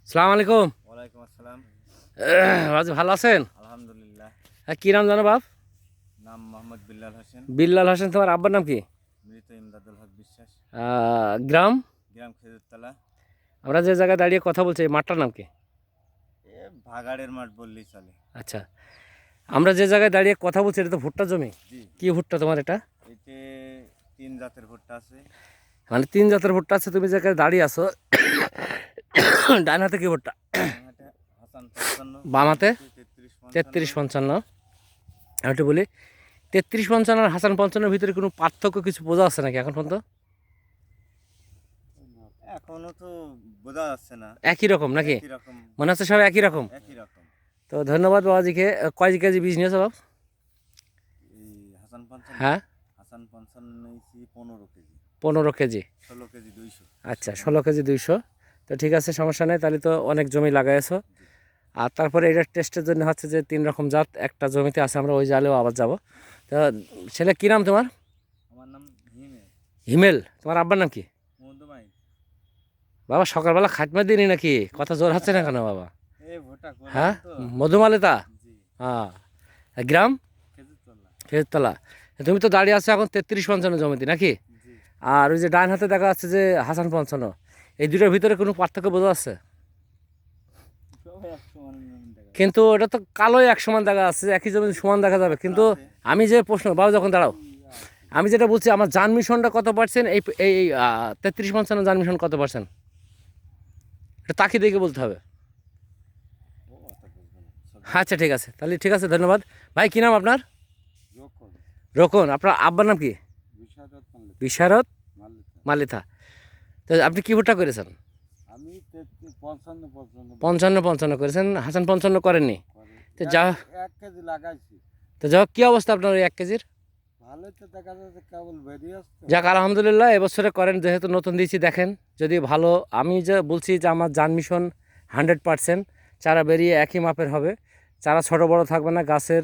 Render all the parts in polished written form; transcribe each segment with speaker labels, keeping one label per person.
Speaker 1: সালাম আলাইকুম।
Speaker 2: ওয়ালাইকুম আসসালাম।
Speaker 1: রাজু ভালো আছেন?
Speaker 2: আলহামদুলিল্লাহ।
Speaker 1: হ্যাঁ, কী নাম জানো বাপ?
Speaker 2: নাম মোহাম্মদ বিল্লাল হোসেন।
Speaker 1: বিল্লাল হোসেন। তোমার আব্বার নাম কি?
Speaker 2: মৃত ইমদাদুল হক বিশ্বাস।
Speaker 1: গ্রাম?
Speaker 2: গ্রাম খেজুরতলা।
Speaker 1: আমরা যে জায়গায় দাঁড়িয়ে কথা বলছি এই মাঠটার নাম কি?
Speaker 2: এ ভাগাড়ের মাঠ বললেই চলে।
Speaker 1: আচ্ছা, আমরা যে জায়গায় দাঁড়িয়ে কথা বলছি এটা তো ভুট্টা জমি।
Speaker 2: জি।
Speaker 1: কি ভুট্টা তোমার এটা?
Speaker 2: এতে 3 জাতের ভুট্টা আছে।
Speaker 1: মানে 3 জাতের ভুট্টা আছে। তুমি যে জায়গায় দাঁড়িয়ে আছো ডান হাতে কি ভুট্টা?
Speaker 2: ডান হাতে হাসান 55,
Speaker 1: বাম হাতে
Speaker 2: 33 55।
Speaker 1: 33-55। আমি একটু বলি, 33-55 আর হাসান 55-এর ভিতরে কোনো পার্থক্য কিছু বোঝা আছে নাকি এখন পর্যন্ত?
Speaker 2: এখনো তো বোঝা যাচ্ছে না।
Speaker 1: একই রকম নাকি?
Speaker 2: একই রকম।
Speaker 1: মনে হচ্ছে সব একই রকম।
Speaker 2: একই রকম।
Speaker 1: তো ধন্যবাদ বাবাজিকে। কয় কেজি বীজ নিয়েছো বাবা?
Speaker 2: এই হাসান 55।
Speaker 1: হ্যাঁ,
Speaker 2: হাসান 55 নিয়েছি 15 কেজি।
Speaker 1: 15 কেজি।
Speaker 2: 16 কেজি 200।
Speaker 1: আচ্ছা, 16 কেজি 200। তো ঠিক আছে, সমস্যা নেই। তাহলে তো অনেক জমি লাগাইছো। আর তারপরে এটা টেস্টের জন্য হচ্ছে যে 3 রকম জাত একটা জমিতে আছে, আমরা ওই জালেও আবার যাব। তো ছেলে কী নাম তোমার?
Speaker 2: আমার নাম হিমে।
Speaker 1: হিমেল। তোমার আব্বার নাম কি?
Speaker 2: মধুমাই।
Speaker 1: বাবা সকালবেলা খাটমা দিনি নাকি? কথা জোর হচ্ছে না কেন বাবা?
Speaker 2: এই ভুট্টা
Speaker 1: হ্যাঁ,
Speaker 2: করলাম তো।
Speaker 1: মধুমালিতা।
Speaker 2: জি।
Speaker 1: হ্যাঁ। আর গ্রাম?
Speaker 2: খেজুরতলা।
Speaker 1: খেততলা। তুমি তো দাঁড়িয়ে আছো এখন 33-55 জমিতে নাকি?
Speaker 2: জি।
Speaker 1: আর ওই যে ডান হাতে দেখা যাচ্ছে যে হাসান 55, এই দুটোর ভিতরে কোনো পার্থক্য বোঝা যাচ্ছে?
Speaker 2: সবাই একসমান দেখা যায়।
Speaker 1: কিন্তু এটা তো কালোই এক সমান দেখা যাচ্ছে, একই জমি সমান দেখা যাবে। কিন্তু
Speaker 2: আছে।
Speaker 1: আমি যে প্রশ্ন, বাবু যখন দাঁড়াও, আমি যেটা বলছি আমার জান মিশনটা কত পার্সেন্ট, এই এই 33-55 জান মিশন কত পার্সেন্ট, এটা তাকে দেখে বলতে হবে।
Speaker 2: ও অত বুঝবো না। সব
Speaker 1: আচ্ছা ঠিক আছে, তাহলে ঠিক আছে, ধন্যবাদ। ভাই কী নাম আপনার?
Speaker 2: রকম।
Speaker 1: রোকন। আপনার আব্বার নাম কি?
Speaker 2: বিশারদ মালিক।
Speaker 1: বিশারদ
Speaker 2: মালিক।
Speaker 1: মালিথা। তো আপনি কি ভুট্টা করেছেন?
Speaker 2: আমি 55
Speaker 1: 55-55 করেছেন, হাসান 55 করেননি?
Speaker 2: করে।
Speaker 1: তো যা,
Speaker 2: 1 কেজি লাগাইছি।
Speaker 1: তো যাই হোক, কী অবস্থা আপনার ওই 1 কেজির?
Speaker 2: ভালোই তো দেখা যাচ্ছে, কেবল বেরিয়ে আসছে।
Speaker 1: যাক আলহামদুলিল্লাহ, এবছরে করেন যেহেতু নতুন দিয়েছি, দেখেন যদি ভালো। আমি যে বলছি যে আমার জান মিশন 100%, চারা বেরিয়ে একই মাপের হবে, চারা ছোটো বড় থাকবে না, গাছের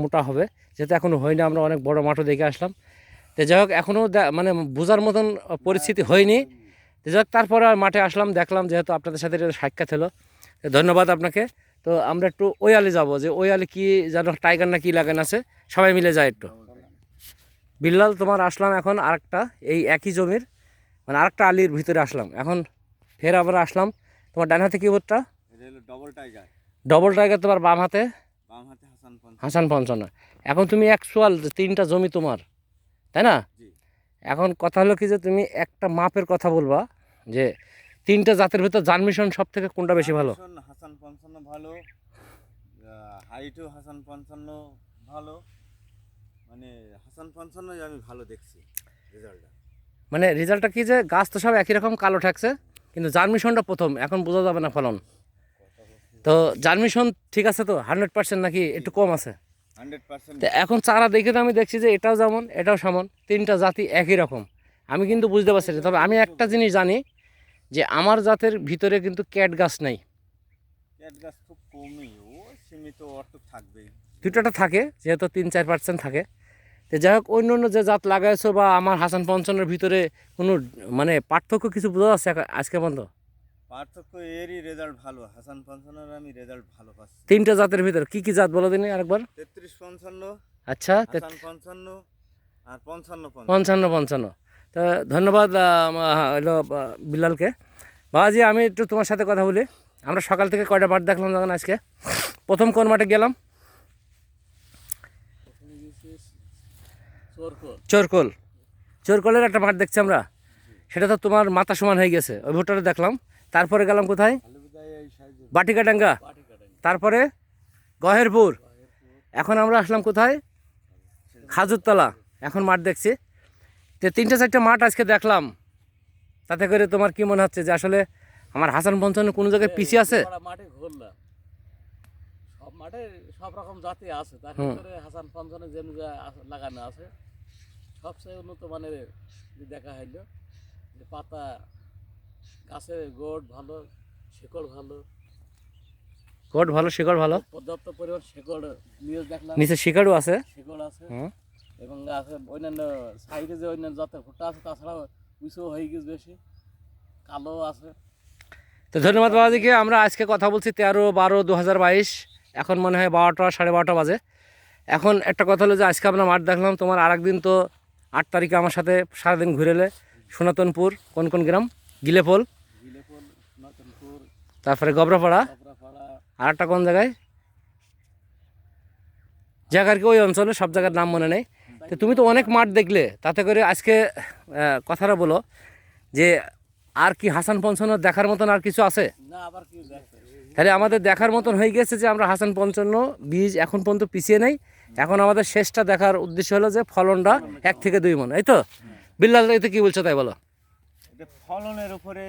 Speaker 1: মোটা হবে। যেহেতু এখনও হয়নি, আমরা অনেক বড় মাঠও দেখে আসলাম। তো যাই হোক, এখনও মানে বোঝার মতন পরিস্থিতি হয়নি। তো যাই হোক, তারপরে আর মাঠে আসলাম, দেখলাম যেহেতু আপনাদের সাথে এটা সাক্ষাৎ হলো, তো ধন্যবাদ আপনাকে। তো আমরা একটু ওই আলে যাবো, যে ওই আলে কি যেন টাইগার না কি লাগান আছে, সবাই মিলে যায় একটু। বিল্লাল, তোমার আসলাম এখন আরেকটা এই একই জমির, মানে আরেকটা আলির ভিতরে আসলাম এখন, ফের আবার আসলাম। তোমার ডান হাতে কি ভুট্টা?
Speaker 2: এটা হলো ডবল টাইগার।
Speaker 1: Double tiger. তোমার বাম হাতে
Speaker 2: বাম হাতে হাসান 55।
Speaker 1: হাসান 55। এখন তুমি অ্যাকচুয়াল 3টা জমি তোমার, তাই না?
Speaker 2: জি।
Speaker 1: এখন কথা হলো কি, যে তুমি একটা মাপের কথা বলবা, যে 3টা জাতের ভিতর জান মিশন সব থেকে কোনটা বেশি ভালো?
Speaker 2: হাসান 55 ভালো। হাইটও হাসান 55 ভালো। মানে হাসান 55 আমি ভালো দেখছি রেজাল্টটা।
Speaker 1: মানে রেজাল্টটা কি, যে গাছ তো সব একই রকম কালো ঠাকছে, কিন্তু জান মিশনটা প্রথম, এখন বোঝা যাবে না ফলন। তো জান মিশন ঠিক আছে তো 100% নাকি একটু কম আছে?
Speaker 2: 100%।
Speaker 1: তো এখন চারা দেখে তো আমি দেখছি যে এটাও যেমন এটাও সমান, 3টা জাতি একই রকম। আমি কিন্তু বুঝতে পারছি না। তবে আমি একটা জিনিস জানি, যে আমার জাতের ভিতরে কিন্তু ক্যাট গাছ নাই।
Speaker 2: ক্যাট গাছ খুব কমই, ও সীমিত অর্থ থাকবেই।
Speaker 1: দুটোটা থাকে, যেহেতু 3-4% থাকে। তো যাই হোক, অন্য অন্য যে জাত লাগাইছো বা আমার হাসান 55-এর ভিতরে কোনো মানে পার্থক্য কিছু বোঝা যাচ্ছে আজকে পর্যন্ত?
Speaker 2: পার্থক্য এরই রেজাল্ট ভালো। হাসান 55 আমি রেজাল্ট ভালো পাচ্ছি।
Speaker 1: 3টা জাতের ভিতরে কি কি জাত বলো দিন আরেকবার।
Speaker 2: 33 55,
Speaker 1: আচ্ছা,
Speaker 2: হাসান 55 আর 55 55।
Speaker 1: 55-55। তো ধন্যবাদ হলো বিল্লালকে। বাবাজি, আমি একটু তোমার সাথে কথা বলি। আমরা সকাল থেকে কয়টা মাঠ দেখলাম যখন আজকে? প্রথম কোন মাঠে গেলাম? চোরকোল। চোরকোলের একটা মাঠ দেখছি আমরা, সেটা তো তোমার মাথা সমান হয়ে গেছে, ওই ভুট্টাটা দেখলাম। তারপরে গেলাম কোথায়? বাটিকাডাঙ্গা। তারপরে গহেরপুর। এখন আমরা আসলাম কোথায়? খাজুরতলা। এখন মাঠ দেখছি। তো 3-4টা মাঠ আজকে দেখলাম। তাতে করে তোমার কি মনে হচ্ছে, যে আসলে আমার হাসান 55 কোনো জায়গায় পিছিয়ে আছে?
Speaker 3: মাঠে ঘুরলাম, সব মাঠে সব রকম জাতি আছে, তার
Speaker 1: হুম।
Speaker 3: ভিতরে হাসান 55 যে লাগানো আছে সবচেয়ে উন্নত মানের। যে দেখা হইলো যে পাতা, গাছের গোড় ভালো, শিকড় ভালো,
Speaker 1: কোট ভালো, শিকড় ভালো,
Speaker 3: পর্যাপ্ত পরিমাণ শিকড় নিয়ে দেখলাম।
Speaker 1: নিচে শিকড়ও আছে।
Speaker 3: শিকড় আছে
Speaker 1: হুম।
Speaker 3: এবং গাছের অন্যান্য সাইডে যে অন্যান্য জাতের ভুট্টা আছে তাছাড়াও উঁচু হয়ে গেছে বেশি, কালো আছে।
Speaker 1: তো ধন্যবাদ বাবাজিকে। আমরা আজকে কথা বলছি 13/12/2022, এখন মনে হয় 12টা 12:30 বাজে। এখন একটা কথা হলো যে আজকে আমরা মাঠ দেখলাম, তোমার আর একদিন তো 8 তারিখে আমার সাথে সারাদিন ঘুরে এলে সনাতনপুর, কোন কোন গ্রাম, গিলেপোল,
Speaker 3: গিলেপুর, নতুনপুর,
Speaker 1: তারপরে গবরাপাড়া,
Speaker 3: কাপড়াপাড়া,
Speaker 1: আর একটা কোন জায়গায় জায়গার কি ওই অঞ্চলে সব জায়গার নাম মনে নেই। তো তুমি তো অনেক মাঠ দেখলে, তাতে করে আজকে কথাটা বলো যে আর কি হাসান পঞ্চান্ন দেখার মতন আর কিছু আছে?
Speaker 3: না আবার কি দেখতে
Speaker 1: তাহলে আমাদের দেখার মতন হয়ে গেছে যে আমরা হাসান পঞ্চান্ন বীজ এখন পর্যন্ত পিছিয়ে নেই। এখন আমাদের শেষটা দেখার উদ্দেশ্য হলো যে ফলনটা 1 থেকে 2 মণ, এই তো বিল্লাল, এই তো কি বলছো তাই বলো?
Speaker 2: এটা ফলনের উপরে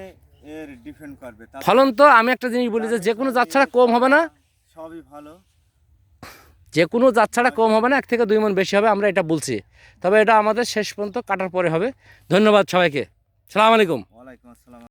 Speaker 2: এর ডিপেন্ড করবে।
Speaker 1: ফলন তো আমি একটা জিনিস বলি যে কোনো জাত ছাড়া কম হবে না,
Speaker 2: সবই ভালো।
Speaker 1: যে কোনো জাত ছাড়া কম হবে না, 1 থেকে 2 মণ বেশি হবে, আমরা এটা বলছি। তবে এটা আমাদের শেষ পর্যন্ত কাটার পরে হবে। ধন্যবাদ সবাইকে, সালাম আলাইকুম।
Speaker 2: ওয়ালাইকুম আসসালাম।